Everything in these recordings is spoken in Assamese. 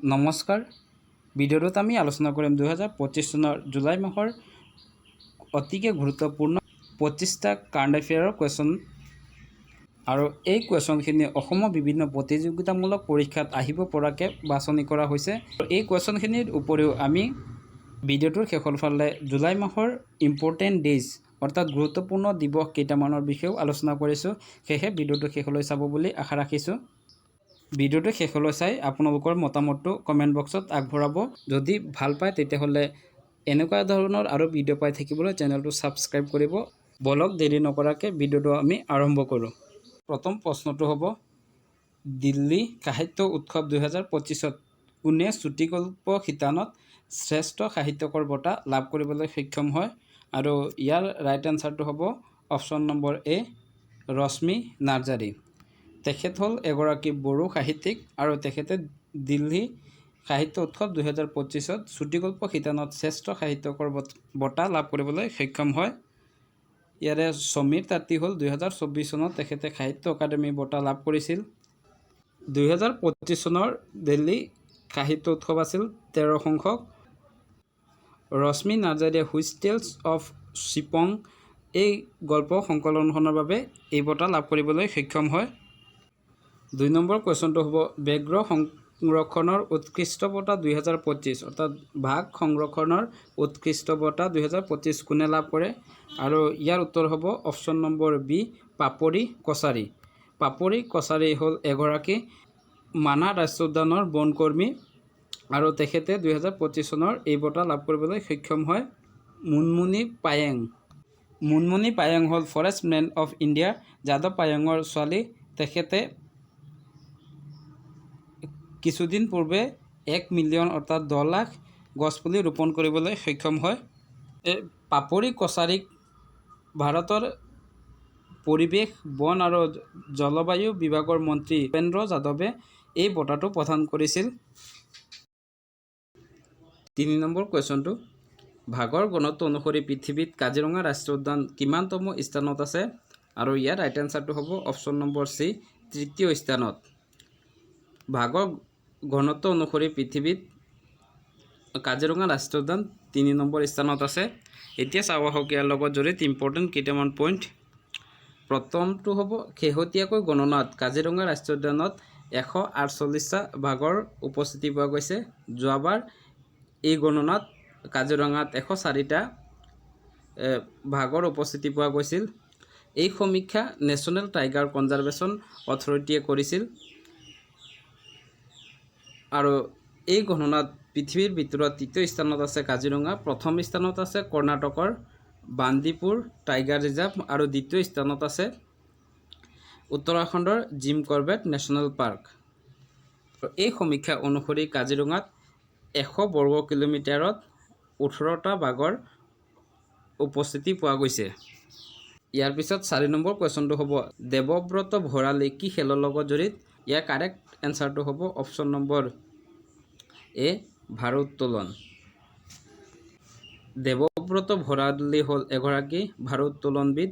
নমস্কাৰ। ভিডিঅ'টোত আমি আলোচনা কৰিম 2025 চনৰ জুলাই মাহৰ অতিকে গুৰুত্বপূৰ্ণ 25টা কাৰেণ্ট এফেয়াৰৰ কুৱেশ্যন আৰু এই কুৱেশ্যনখিনি অসমৰ বিভিন্ন প্ৰতিযোগিতামূলক পৰীক্ষাত আহিব পৰাকৈ বাছনি কৰা হৈছে। এই কুৱেশ্যনখিনিৰ উপৰিও আমি ভিডিঅ'টোৰ শেষৰ ফালে জুলাই মাহৰ ইম্পৰ্টেণ্ট ডেইজ অৰ্থাৎ গুৰুত্বপূৰ্ণ দিৱস কেইটামানৰ বিষয়েও আলোচনা কৰিছোঁ। সেয়েহে ভিডিঅ'টো শেষলৈ চাব বুলি আশা ৰাখিছোঁ। ভিডিঅ'টো শেষলৈ চাই আপোনালোকৰ মতামতটো কমেণ্ট বক্সত আগবঢ়াব। যদি ভাল পায় তেতিয়াহ'লে এনেকুৱা ধৰণৰ আৰু ভিডিঅ' পাই থাকিবলৈ চেনেলটো ছাবস্ক্ৰাইব কৰিব। বলক দেৰি নকৰাকৈ ভিডিঅ'টো আমি আৰম্ভ কৰোঁ। প্ৰথম প্ৰশ্নটো হ'ব, দিল্লী সাহিত্য উৎসৱ 2025ত কোনে চুটিগল্প শিতানত শ্ৰেষ্ঠ সাহিত্যকৰ বঁটা লাভ কৰিবলৈ সক্ষম হয়? আৰু ইয়াৰ ৰাইট এনচাৰটো হ'ব অপশ্যন নম্বৰ এ, ৰশ্মি নাৰ্জাৰী। তেখেত হ'ল এগৰাকী বড়ো সাহিত্যিক আৰু তেখেতে দিল্লী সাহিত্য উৎসৱ 2025ত চুটিগল্প শিতানত শ্ৰেষ্ঠ সাহিত্যকৰ বঁটা লাভ কৰিবলৈ সক্ষম হয়। ইয়াৰে সমীৰ তাঁতী হ'ল 2024 চনত তেখেতে সাহিত্য একাডেমী বঁটা লাভ কৰিছিল। 2025 চনৰ দিল্লী সাহিত্য উৎসৱ আছিল 13 সংখ্যক। ৰশ্মি নাৰ্জাৰীয়ে হুইচ টেলছ অফ শ্বিপং এই গল্প সংকলনখনৰ বাবে এই বঁটা লাভ কৰিবলৈ সক্ষম হয়। 2 নম্বৰ কুৱেশ্যনটো হ'ব, ব্যাঘ্ৰ সংৰক্ষণৰ উৎকৃষ্ট বঁটা 2025 অৰ্থাৎ বাঘ সংৰক্ষণৰ উৎকৃষ্ট বঁটা 2025 কোনে লাভ কৰে? আৰু ইয়াৰ উত্তৰ হ'ব অপশ্যন নম্বৰ বি, পাপৰি কছাৰী। পাপৰি কছাৰী হ'ল এগৰাকী মানাহ ৰাষ্ট্ৰীয় উদ্যানৰ বনকৰ্মী আৰু তেখেতে 2025 চনৰ এই বঁটা লাভ কৰিবলৈ সক্ষম হয়। মুনমুনি পায়েং। মুনমুনি পায়েং হ'ল ফৰেষ্ট মেন অফ ইণ্ডিয়া, যাদৱ পায়েঙৰ ছোৱালী। তেখেতে কিছুদিন পূৰ্বে 1 মিলিয়ন অৰ্থাৎ 10 লাখ গছপুলি ৰোপণ কৰিবলৈ সক্ষম হয়। পাপৰি কছাৰীক ভাৰতৰ পৰিৱেশ, বন আৰু জলবায়ু বিভাগৰ মন্ত্ৰী ভূপেন্দ্ৰ যাদৱে এই বঁটাটো প্ৰদান কৰিছিল। 3 নম্বৰ কুৱেশ্যনটো, ভাগৰ গণনা অনুসৰি পৃথিৱীত কাজিৰঙা ৰাষ্ট্ৰীয় উদ্যান কিমানতম স্থানত আছে? আৰু ইয়াৰ ৰাইট এনচাৰটো হ'ব অপশ্যন নম্বৰ চি, তৃতীয় স্থানত। ভাগৰ গণনা অনুসৰি পৃথিৱীত কাজিৰঙা ৰাষ্ট্ৰীয় উদ্যান 3 নম্বৰ স্থানত আছে। এতিয়া চাওঁ আহক ইয়াৰ লগত জড়িত ইম্পৰ্টেণ্ট কেইটামান পইণ্ট। প্ৰথমটো হ'ব, শেহতীয়াকৈ গণনাত কাজিৰঙা ৰাষ্ট্ৰীয় উদ্যানত 148টা বাঘৰ উপস্থিতি পোৱা গৈছে। যোৱাবাৰ এই গণনাত কাজিৰঙাত 104টা বাঘৰ উপস্থিতি পোৱা গৈছিল। এই সমীক্ষা নেশ্যনেল টাইগাৰ কনজাৰভেশ্যন অথৰিটিয়ে কৰিছিল। আৰু এই গণনাত পৃথিৱীৰ ভিতৰত তৃতীয় স্থানত আছে কাজিৰঙা, প্ৰথম স্থানত আছে কৰ্ণাটকৰ বান্দিপুৰ টাইগাৰ ৰিজাৰ্ভ আৰু দ্বিতীয় স্থানত আছে উত্তৰাখণ্ডৰ জিম কৰবেট নেশ্যনেল পাৰ্ক। এই সমীক্ষা অনুসৰি কাজিৰঙাত 100 বৰ্গ কিলোমিটাৰত 18টা বাঘৰ উপস্থিতি পোৱা গৈছে। ইয়াৰ পিছত 4 নম্বৰ কুৱেশ্যনটো হ'ব, দেৱব্ৰত ভৰালী কি খেলৰ লগত জড়িত? ইয়াৰ কাৰেক্ট এনচাৰটো হ'ব অপশ্যন নম্বৰ এ, ভাৰোত্তোলন। দেৱব্ৰত ভৰালী হ'ল এগৰাকী ভাৰোত্তোলনবিদ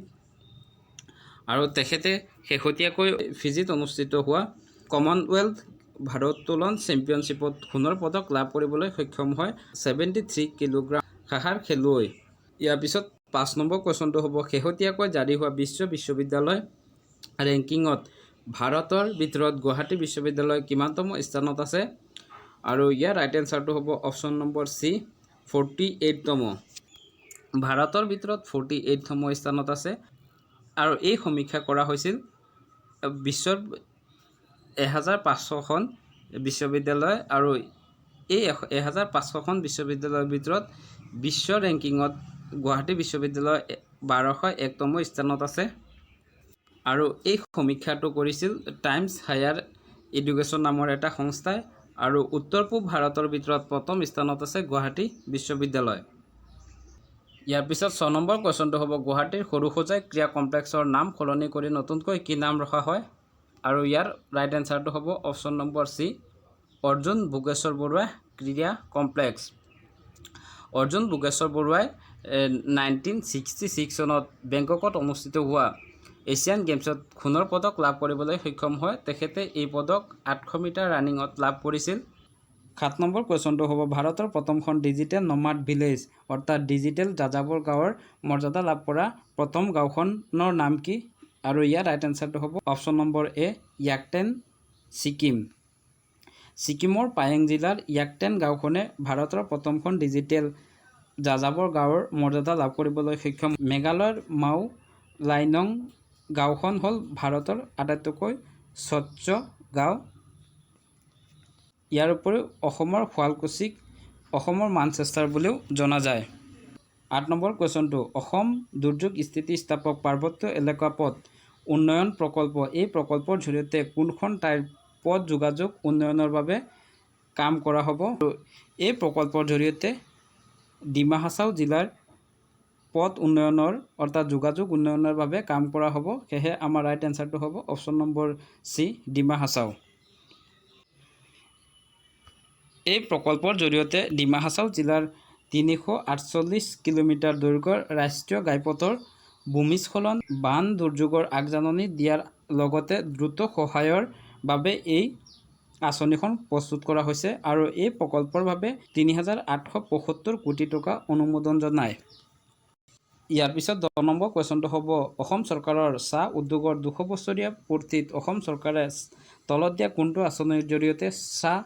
আৰু তেখেতে শেহতীয়াকৈ ফিজিত অনুষ্ঠিত হোৱা কমনৱেলথ ভাৰোত্তোলন চেম্পিয়নশ্বিপত সোণৰ পদক লাভ কৰিবলৈ সক্ষম হয়। 73 কিলোগ্ৰাম শাখাৰ খেলুৱৈ। ইয়াৰ পিছত 5 নম্বৰ কুৱেশ্যনটো হ'ব, শেহতীয়াকৈ জাৰি হোৱা বিশ্ব বিশ্ববিদ্যালয় ৰেংকিঙত ভাৰতৰ ভিতৰত গুৱাহাটী বিশ্ববিদ্যালয় কিমানতম স্থানত আছে? আৰু ইয়াৰ ৰাইট এনচাৰটো হ'ব অপশ্যন নম্বৰ চি, 48তম। ভাৰতৰ ভিতৰত 48তম স্থানত আছে। আৰু এই সমীক্ষা কৰা হৈছিল বিশ্বৰ 1500খন বিশ্ববিদ্যালয় আৰু এই 1500খন বিশ্ববিদ্যালয়ৰ ভিতৰত বিশ্ব ৰেংকিঙত গুৱাহাটী বিশ্ববিদ্যালয় 1201তম স্থানত আছে। আৰু এই সমীক্ষাটো কৰিছিল টাইমছ হায়াৰ এডুকেশ্যন নামৰ এটা সংস্থাই। আৰু উত্তৰ পূব ভাৰতৰ ভিতৰত প্ৰথম স্থানত আছে গুৱাহাটী বিশ্ববিদ্যালয়। ইয়াৰ পিছত 6 নম্বৰ কুৱেশ্যনটো হ'ব, গুৱাহাটীৰ সৰুসজাই ক্ৰীড়া কমপ্লেক্সৰ নাম সলনি কৰি নতুনকৈ কি নাম ৰখা হয়? আৰু ইয়াৰ ৰাইট এনচাৰটো হ'ব option number C, Arjun Bhogeswar Baruah ক্ৰীড়া কমপ্লেক্স। অৰ্জুন ভোগেশ্বৰ বৰুৱাই 1966 চনত বেংককত অনুষ্ঠিত হোৱা এছিয়ান গেমছত সোণৰ পদক লাভ কৰিবলৈ সক্ষম হয়। তেখেতে এই পদক 800 মিটাৰ ৰানিঙত লাভ কৰিছিল। 7 নম্বৰ কুৱেশ্যনটো হ'ব ভাৰতৰ প্ৰথমখন ডিজিটেল নমাড ভিলেজ অৰ্থাৎ ডিজিটেল যাযাবৰ গাঁৱৰ মৰ্যাদা লাভ কৰা প্ৰথম গাঁওখনৰ নাম কি? আৰু ইয়াৰ ৰাইট এনচাৰটো হ'ব অপশ্যন নম্বৰ এ য়াকটেন ছিকিম। ছিকিমৰ পায়েং জিলাৰ য়াকটেন গাঁওখনে ভাৰতৰ প্ৰথমখন ডিজিটেল যাযাবৰ গাঁৱৰ মৰ্যাদা লাভ কৰিবলৈ সক্ষম। মেঘালয়ৰ মাও লাইনং গাঁওখন হ'ল ভাৰতৰ আটাইতকৈ স্বচ্ছ গাঁও। ইয়াৰ উপৰিও অসমৰ শুৱালকুছিক অসমৰ মানচেষ্টাৰ বুলিও জনা যায়। 8 নম্বৰ কুৱেশ্যনটো অসম দুৰ্যোগ স্থিতিস্থাপক পাৰ্বত্য এলেকা পথ উন্নয়ন প্ৰকল্প এই প্ৰকল্পৰ জৰিয়তে কোনখন ঠাইৰ পথ যোগাযোগ উন্নয়নৰ বাবে কাম কৰা হ'ব? এই প্ৰকল্পৰ জৰিয়তে ডিমা হাছাও জিলাৰ পথ উন্নয়নৰ অৰ্থাৎ যোগাযোগ উন্নয়নৰ বাবে কাম কৰা হ'ব। সেয়েহে আমাৰ ৰাইট এনচাৰটো হ'ব option number C Dima Hasao. এই প্ৰকল্পৰ জৰিয়তে ডিমা হাছাও জিলাৰ ৩৪৮ কিলোমিটাৰ দৈৰ্ঘ্যৰ ৰাষ্ট্ৰীয় ঘাইপথৰ ভূমিস্খলন বান দুৰ্যোগৰ আগজাননী দিয়াৰ লগতে দ্ৰুত সহায়ৰ বাবে এই আঁচনিখন প্ৰস্তুত কৰা হৈছে আৰু এই প্ৰকল্পৰ বাবে ৩,৮৭৫ কোটি টকা অনুমোদন জনায়। ইয়াৰ পিছত 10 নম্বৰ কুৱেশ্যনটো হ'ব অসম চৰকাৰৰ চাহ উদ্যোগৰ ২০০ বছৰীয়া পূৰ্তিত অসম চৰকাৰে তলত দিয়া কোনটো আঁচনিৰ জৰিয়তে চাহ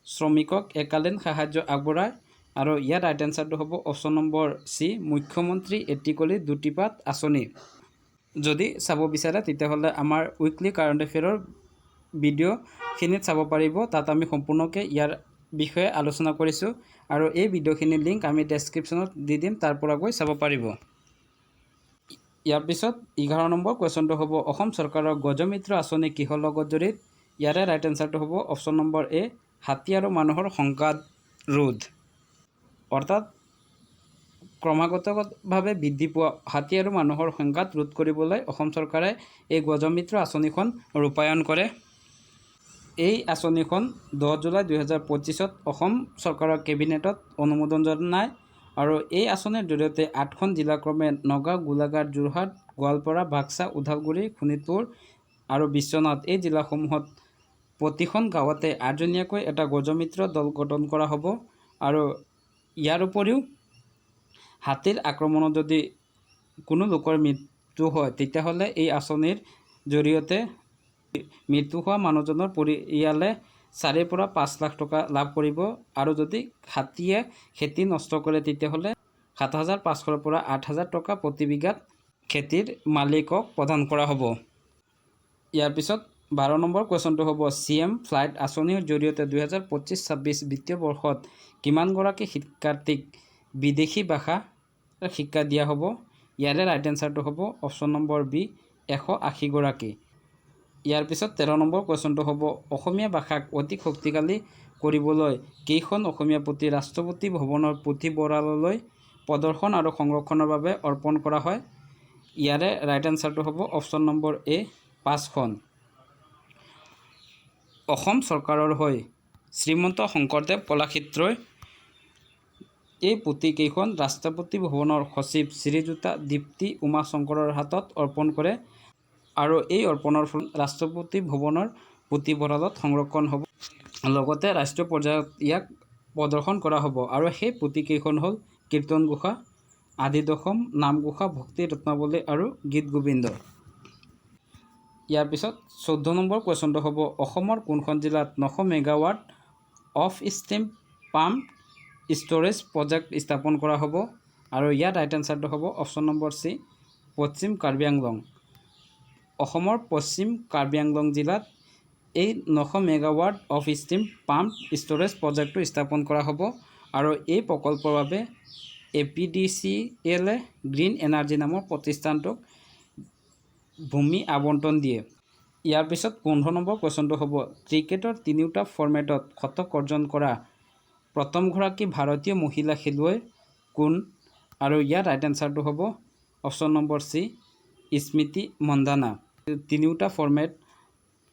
শ্ৰমিকক এককালীন সাহায্য আগবঢ়ায়? আৰু ইয়াৰ ৰাইট এনচাৰটো হ'ব অপশ্যন নম্বৰ চি মুখ্যমন্ত্ৰী এটিকলি দুটিপাত আঁচনি। যদি চাব বিচাৰে তেতিয়াহ'লে আমাৰ উইকলি কাৰেণ্ট এফেয়াৰৰ ভিডিঅ'খিনিত চাব পাৰিব। তাত আমি সম্পূৰ্ণকৈ ইয়াৰ বিষয়ে আলোচনা কৰিছোঁ আৰু এই ভিডিঅ'খিনিৰ লিংক আমি ডেছক্ৰিপশ্যনত দি দিম, তাৰ পৰা গৈ চাব পাৰিব। ইয়াৰ পিছত 11 নম্বৰ কুৱেশ্যনটো হ'ব অসম চৰকাৰৰ গজমিত্ৰ আঁচনি কিহৰ লগত জড়িত? ইয়াৰে ৰাইট এনচাৰটো হ'ব অপশ্যন নম্বৰ এ হাতী আৰু মানুহৰ সংঘাত ৰোধ। অৰ্থাৎ ক্ৰমাগতভাৱে বৃদ্ধি পোৱা হাতী আৰু মানুহৰ সংঘাত ৰোধ কৰিবলৈ অসম চৰকাৰে এই গজমিত্ৰ আঁচনিখন ৰূপায়ণ কৰে। এই আঁচনিখন 10 জুলাই 2025 অসম চৰকাৰৰ কেবিনেটত অনুমোদন জনায় আৰু এই আঁচনিৰ জৰিয়তে 8খন জিলা ক্ৰমে নগাঁও, গোলাঘাট, যোৰহাট, গোৱালপাৰা, বাক্সা, ওদালগুৰি, শোণিতপুৰ আৰু বিশ্বনাথ এই জিলাসমূহত প্ৰতিখন গাঁৱতে 8জনীয়াকৈ এটা গজমিত্ৰ দল গঠন কৰা হ'ব। আৰু ইয়াৰ উপৰিও হাতীৰ আক্ৰমণত যদি কোনো লোকৰ মৃত্যু হয় তেতিয়াহ'লে এই আঁচনিৰ জৰিয়তে মৃত্যু হোৱা মানুহজনৰ পৰিয়ালে 4 পৰা 5 লাখ টকা লাভ কৰিব আৰু যদি হাতীয়ে খেতি নষ্ট কৰে তেতিয়াহ'লে 7,500 পৰা 8,000 টকা প্ৰতি বিঘাত খেতিৰ মালিকক প্ৰদান কৰা হ'ব। ইয়াৰ পিছত 12 নম্বৰ কুৱেশ্যনটো হ'ব CM ফ্লাইট আঁচনিৰ জৰিয়তে 2025-26 বিত্তীয় বৰ্ষত কিমানগৰাকী শিক্ষাৰ্থীক বিদেশী ভাষা শিক্ষা দিয়া হ'ব? ইয়াৰে ৰাইট এনচাৰটো হ'ব অপশ্যন নম্বৰ বি 180 গৰাকী। ইয়াৰ পিছত 13 নম্বৰ কুৱেশ্যনটো হ'ব অসমীয়া ভাষাক অধিক শক্তিশালী কৰিবলৈ কেইখন অসমীয়া পুথি ৰাষ্ট্ৰপতি ভৱনৰ পুথিভঁৰাললৈ প্ৰদৰ্শন আৰু সংৰক্ষণৰ বাবে অৰ্পণ কৰা হয়? ইয়াৰে ৰাইট এনচাৰটো হ'ব অপশ্যন নম্বৰ এ 5খন। অসম চৰকাৰৰ হৈ শ্ৰীমন্ত শংকৰদেৱ কলাক্ষেত্ৰই এই পুথিকেইখন ৰাষ্ট্ৰপতি ভৱনৰ সচিব শ্ৰীযুতা দীপ্তি উমাশংকৰৰ হাতত অৰ্পণ কৰে আৰু এই অৰ্পণৰ ফলত ৰাষ্ট্ৰপতি ভৱনৰ পুথিভঁৰালত সংৰক্ষণ হ'ব, লগতে ৰাষ্ট্ৰীয় পৰ্যায়ত ইয়াক প্ৰদৰ্শন কৰা হ'ব। আৰু সেই পুথিকেইখন হ'ল কীৰ্তন ঘোষা, আদিদশম, নামঘোষা, ভক্তি ৰত্নাৱলী আৰু গীত গোবিন্দ। ইয়াৰ পিছত 14 নম্বৰ কুৱেশ্যনটো হ'ব অসমৰ কোনখন জিলাত 900 megawatt of stream pump storage project স্থাপন কৰা হ'ব? আৰু ইয়াৰ ৰাইট এনচাৰটো হ'ব অপশ্যন নম্বৰ চি পশ্চিম কাৰ্বি আংলং। অসমৰ পশ্চিম কাৰ্বি আংলং জিলাত এই 900 megawatt of stream pump storage প্ৰজেক্টটো স্থাপন কৰা হ'ব আৰু এই প্ৰকল্পৰ বাবে APDCL গ্ৰীণ এনাৰ্জি নামৰ প্ৰতিষ্ঠানটোক ভূমি আবণ্টন দিয়ে। ইয়াৰ পিছত 15 নম্বৰ কুৱেশ্যনটো হ'ব ক্ৰিকেটৰ 3টা ফৰ্মেটত শতক অৰ্জন কৰা প্ৰথমগৰাকী ভাৰতীয় মহিলা খেলুৱৈ কোন? আৰু ইয়াৰ ৰাইট এনচাৰটো হ'ব অপশ্যন নম্বৰ চি স্মৃতি মন্দানা। 3টা ফৰ্মেট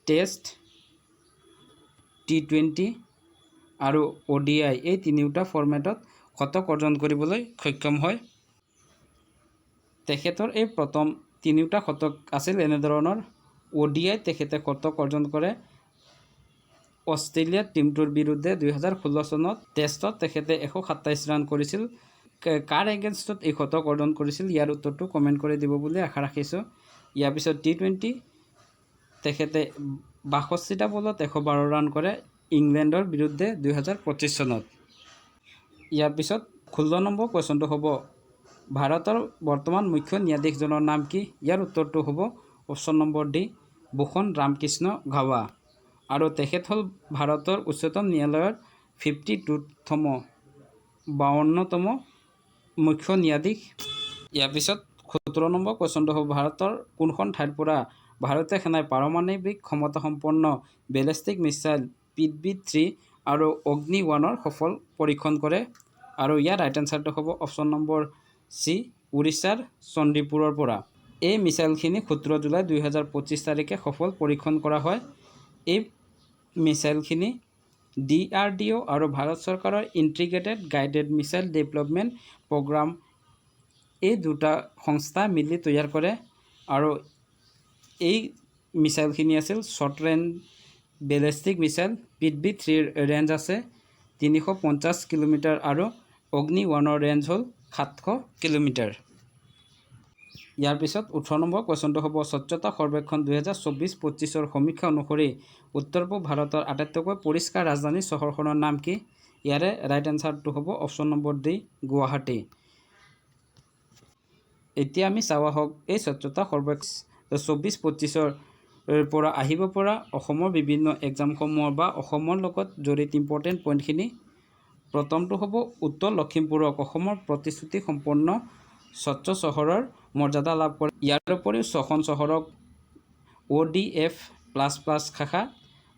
টেষ্ট, T20 আৰু ODI এই 3টা ফৰ্মেটত শতক অৰ্জন কৰিবলৈ সক্ষম হয়। তেখেতৰ এই প্ৰথম 3টা শতক আছিল এনেধৰণৰ ODI তেখেতে শতক অৰ্জন কৰে অষ্ট্ৰেলিয়া টীমটোৰ বিৰুদ্ধে 2016 চনত টেষ্টত তেখেতে 127 ৰান কৰিছিল। কাৰ এগেইনষ্টত এই শতক অৰ্জন কৰিছিল, ইয়াৰ উত্তৰটো কমেণ্ট কৰি দিব বুলি আশা ৰাখিছোঁ। ইয়াৰ পিছত T20 তেখেতে 62টা বলত 112 ৰান কৰে ইংলেণ্ডৰ বিৰুদ্ধে 2025 চনত। ইয়াৰ পিছত 16 নম্বৰ কুৱেশ্যনটো হ'ব ভাৰতৰ বৰ্তমান মুখ্য ন্যায়াধীশজনৰ নাম কি? ইয়াৰ উত্তৰটো হ'ব option number D Bhushan Ramkrishna Gawai. আৰু তেখেত হ'ল ভাৰতৰ উচ্চতম ন্যায়ালয়ৰ 52তম 52তম মুখ্য ন্যায়াধীশ। ইয়াৰ পিছত 17 নম্বৰ কুৱেশ্যনটো হ'ব ভাৰতৰ কোনখন ঠাইৰ পৰা ভাৰতীয় সেনাই পাৰমাণৱিক ক্ষমতাসম্পন্ন বেলিষ্টিক মিছাইল PDB-3 আৰু অগ্নি-1ৰ সফল পৰীক্ষণ কৰে? আৰু ইয়াৰ ৰাইট এনচাৰটো হ'ব অপশ্যন নম্বৰ চি উৰিষ্যাৰ চণ্ডীপুৰৰ পৰা। এই মিছাইলখিনি 17 জুলাই 2025 তাৰিখে সফল পৰীক্ষণ কৰা হয়। এই মিছাইলখিনি DRDO আৰু ভাৰত চৰকাৰৰ integrated guided missile development programme এই দুটা সংস্থা মিলি তৈয়াৰ কৰে। আৰু এই মিছাইলখিনি আছিল শ্বৰ্ট ৰেঞ্জ বেলিষ্টিক মিছাইল। PDB-3ৰ ৰেঞ্জ আছে 350 কিলোমিটাৰ আৰু অগ্নি-1ৰ ৰেঞ্জ হ'ল 700 কিলোমিটাৰ। ইয়াৰ পিছত 18 নম্বৰ কুৱেশ্যনটো হ'ব স্বচ্ছতা সৰ্বেক্ষণ 2024-25ৰ সমীক্ষা অনুসৰি উত্তৰ পূব ভাৰতৰ আটাইতকৈ পৰিষ্কাৰ ৰাজধানী চহৰখনৰ নাম কি? ইয়াৰে ৰাইট এনচাৰটো হ'ব অপশ্যন নম্বৰ ডি গুৱাহাটী। এতিয়া আমি চাওঁ আহক এই স্বচ্ছতা সৰ্বেক্ষণ 24-25ৰ পৰা আহিব পৰা অসমৰ বিভিন্ন এক্সামসমূহৰ বা অসমৰ লগত জড়িত ইম্পৰ্টেণ্ট পইণ্টখিনি। প্ৰথমটো হ'ব উত্তৰ লখিমপুৰক অসমৰ প্ৰতিশ্ৰুতি সম্পন্ন স্বচ্ছ চহৰৰ মৰ্যাদা লাভ কৰে। ইয়াৰ উপৰিও 6খন চহৰক ODF++ শাখা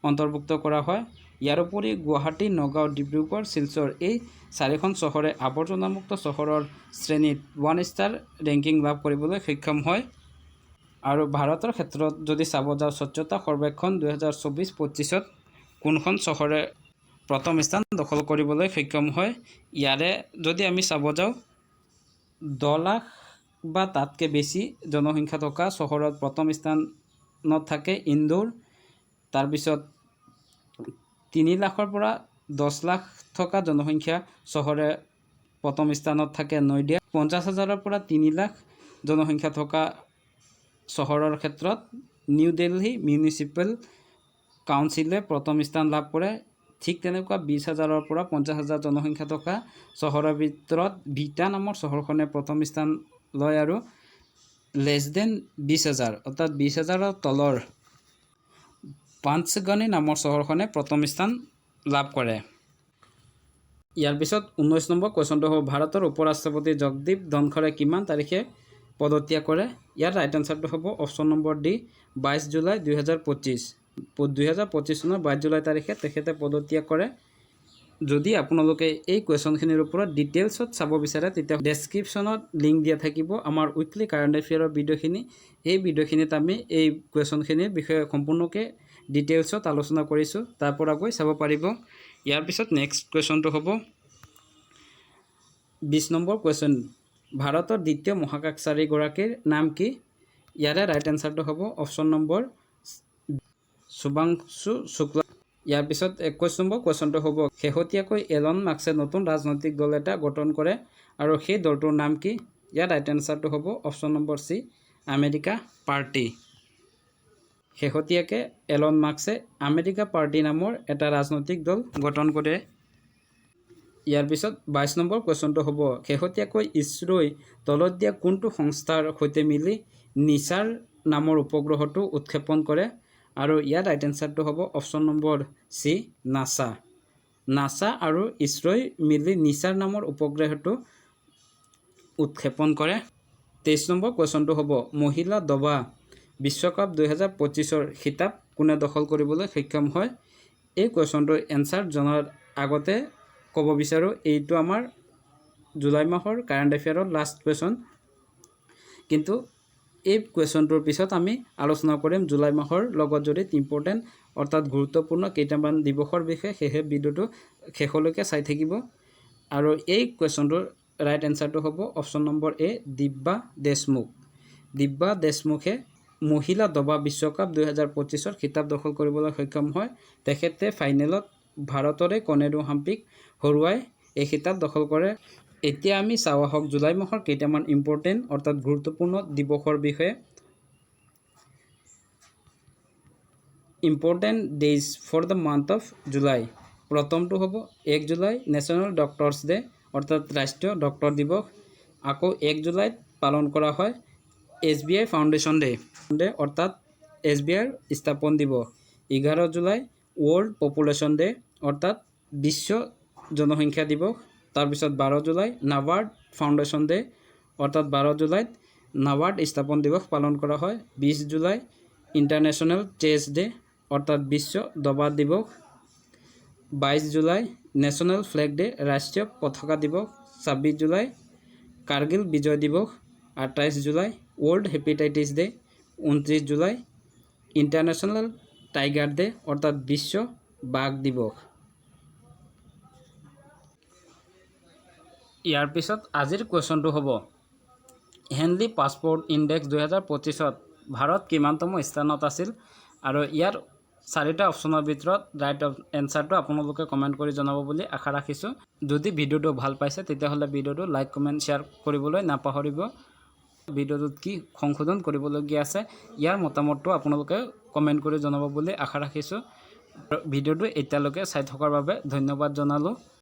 অন্তৰ্ভুক্ত কৰা হয়। ইয়াৰ উপৰি গুৱাহাটী, নগাঁও, ডিব্ৰুগড়, শিলচৰ এই 4খন চহৰে আৱৰ্জনামুক্ত চহৰৰ শ্ৰেণীত 1 ষ্টাৰ ৰেংকিং লাভ কৰিবলৈ সক্ষম হয়। আৰু ভাৰতৰ ক্ষেত্ৰত যদি চাব যাওঁ স্বচ্ছতা সৰ্বেক্ষণ 2024-25ত কোনখন চহৰে প্ৰথম স্থান দখল কৰিবলৈ সক্ষম হয়? ইয়াৰে যদি আমি চাব যাওঁ 10 লাখ বা তাতকৈ বেছি জনসংখ্যা থকা চহৰত প্ৰথম স্থানত থাকে ইন্দোৰ। তাৰপিছত 3 লাখৰ পৰা 10 লাখ থকা জনসংখ্যা চহৰে প্ৰথম স্থানত থাকে নয়ডা। 50,000ৰ পৰা 3 লাখ জনসংখ্যা থকা চহৰৰ ক্ষেত্ৰত নিউ দিল্লী মিউনিচিপেল কাউন্সিলে প্ৰথম স্থান লাভ কৰে। ঠিক তেনেকুৱা 20,000ৰ পৰা 50,000 জনসংখ্যা থকা চহৰৰ ভিতৰত ভিটা নামৰ চহৰখনে প্ৰথম স্থান লয় আৰু লেছ দেন 20,000 অৰ্থাৎ 20,000ৰ তলৰ পাঞ্চগনি নামৰ চহৰখনে প্ৰথম স্থান লাভ কৰে। ইয়াৰ পিছত 19 নম্বৰ কুৱেশ্যনটো হ'ব ভাৰতৰ উপ ৰাষ্ট্ৰপতি জগদীপ ধনখৰে কিমান তাৰিখে পদত্যাগ কৰে? ইয়াৰ ৰাইট এনচাৰটো হ'ব অপশ্যন নম্বৰ ডি 22 জুলাই 2025। 2025 চনৰ 22 জুলাই তাৰিখে তেখেতে পদত্যাগ কৰে। যদি আপোনালোকে এই কুৱেশ্যনখিনিৰ ওপৰত ডিটেইলছত চাব বিচাৰে তেতিয়া ডেছক্ৰিপশ্যনত লিংক দিয়া থাকিব আমাৰ উইকলি কাৰেণ্ট এফেয়াৰৰ ভিডিঅ'খিনি। এই ভিডিঅ'খিনিত আমি এই কুৱেশ্যনখিনিৰ বিষয়ে সম্পূৰ্ণকৈ ডিটেইলছত আলোচনা কৰিছোঁ, তাৰ পৰা গৈ চাব পাৰিব। ইয়াৰ পিছত নেক্সট কুৱেশ্যনটো হ'ব 20 নম্বৰ কুৱেশ্যন ভাৰতৰ দ্বিতীয় মহাকাশচাৰীগৰাকীৰ নাম কি? ইয়াৰে ৰাইট এনচাৰটো হ'ব অপশ্যন নম্বৰ শুভাংশু শুক্লা। ইয়াৰ পিছত 21 নম্বৰ কুৱেশ্যনটো হ'ব শেহতীয়াকৈ এলন মাস্কে নতুন ৰাজনৈতিক দল এটা গঠন কৰে আৰু সেই দলটোৰ নাম কি? ইয়াৰ ৰাইট এনচাৰটো হ'ব option number C America party. শেহতীয়াকৈ এলন মাস্কে আমেৰিকা পাৰ্টি নামৰ এটা ৰাজনৈতিক দল গঠন কৰে। ইয়াৰ পিছত 22 নম্বৰ কুৱেশ্যনটো হ'ব শেহতীয়াকৈ ইছৰোই তলত দিয়া কোনটো সংস্থাৰ সৈতে মিলি নিচাৰ নামৰ উপগ্ৰহটো উৎক্ষেপণ কৰে? আৰু ইয়াৰ ৰাইট এনচাৰটো হ'ব অপশ্যন নম্বৰ চি নাছা। নাছা আৰু ইছৰোই মিলি নিচাৰ নামৰ উপগ্ৰহটো উৎক্ষেপণ কৰে। 23 নম্বৰ কুৱেশ্যনটো হ'ব মহিলা দবা বিশ্বকাপ 2025ৰ খিতাপ কোনে দখল কৰিবলৈ সক্ষম হয়? এই কুৱেশ্যনটোৰ এনচাৰ জনাৰ আগতে ক'ব বিচাৰোঁ এইটো আমাৰ জুলাই মাহৰ কাৰেণ্ট এফেয়াৰৰ লাষ্ট কুৱেশ্যন, কিন্তু এই কুৱেশ্যনটোৰ পিছত আমি আলোচনা কৰিম জুলাই মাহৰ লগত জড়িত ইম্পৰ্টেণ্ট অৰ্থাৎ গুৰুত্বপূৰ্ণ কেইটামান দিৱসৰ বিষয়ে। সেয়েহে ভিডিঅ'টো শেষলৈকে চাই থাকিব। আৰু এই কুৱেশ্যনটোৰ ৰাইট এনচাৰটো হ'ব অপশ্যন নম্বৰ এ দিব্যা দেশমুখ। দিব্যা দেশমুখে মহিলা দবা বিশ্বকাপ 2025 খিতাপ দখল কৰিবলৈ সক্ষম হয় তেখেতে ফাইনেলত ভাৰতৰে কনেৰু হাম্পিক হৰুৱাই এই খিতাপ দখল কৰে। এতিয়া আমি চাওঁ আহক জুলাই মাহৰ কেইটামান ইম্পৰ্টেণ্ট অৰ্থাৎ গুৰুত্বপূৰ্ণ দিৱসৰ বিষয়ে। Important days for the month of July. প্ৰথমটো হ'ব 1 জুলাই নেশ্যনেল ডক্টৰ্ছ ডে অৰ্থাৎ ৰাষ্ট্ৰীয় ডক্টৰ দিৱস। আকৌ 1 জুলাইত পালন কৰা হয় SBI ফাউণ্ডেশ্যন ডে অৰ্থাৎ SBIৰ স্থাপন দিৱস। 11 জুলাই ৱৰ্ল্ড পপুলেশ্যন ডে অৰ্থাৎ বিশ্ব জনসংখ্যা দিৱস। তাৰপিছত 12 জুলাই নাবাৰ্ড ফাউণ্ডেশ্যন ডে অৰ্থাৎ 12 জুলাইত নাবাৰ্ড স্থাপন দিৱস পালন কৰা হয়। 20 জুলাই ইণ্টাৰনেশ্যনেল চেছ ডে অৰ্থাৎ বিশ্ব দবা দিৱস। 22 জুলাই নেশ্যনেল ফ্লেগ ডে ৰাষ্ট্ৰীয় পতাকা দিৱস। 26 জুলাই কাৰ্গিল বিজয় দিৱস। 28 July world hepatitis day. 29 July international tiger day অৰ্থাৎ বিশ্ব বাঘ দিৱস। ইয়াৰ পিছত আজিৰ কুৱেশ্যনটো হ'ব হেনলি পাছপোৰ্ট ইণ্ডেক্স 2025ত ভাৰত কিমানতম স্থানত আছিল আৰু ইয়াৰ 4টা অপশ্যনৰ ভিতৰত ৰাইট এনচাৰটো আপোনালোকে কমেণ্ট কৰি জনাব বুলি আশা ৰাখিছোঁ। যদি ভিডিঅ'টো ভাল পাইছে তেতিয়াহ'লে ভিডিঅ'টো লাইক কমেণ্ট শ্বেয়াৰ কৰিবলৈ নাপাহৰিব। ভিডিঅ'টোত কি সংশোধন কৰিবলগীয়া আছে ইয়াৰ মতামতটো আপোনালোকে কমেণ্ট কৰি জনাব বুলি আশা ৰাখিছোঁ। ভিডিঅ'টো এতিয়ালৈকে চাই থকাৰ বাবে ধন্যবাদ জনালোঁ।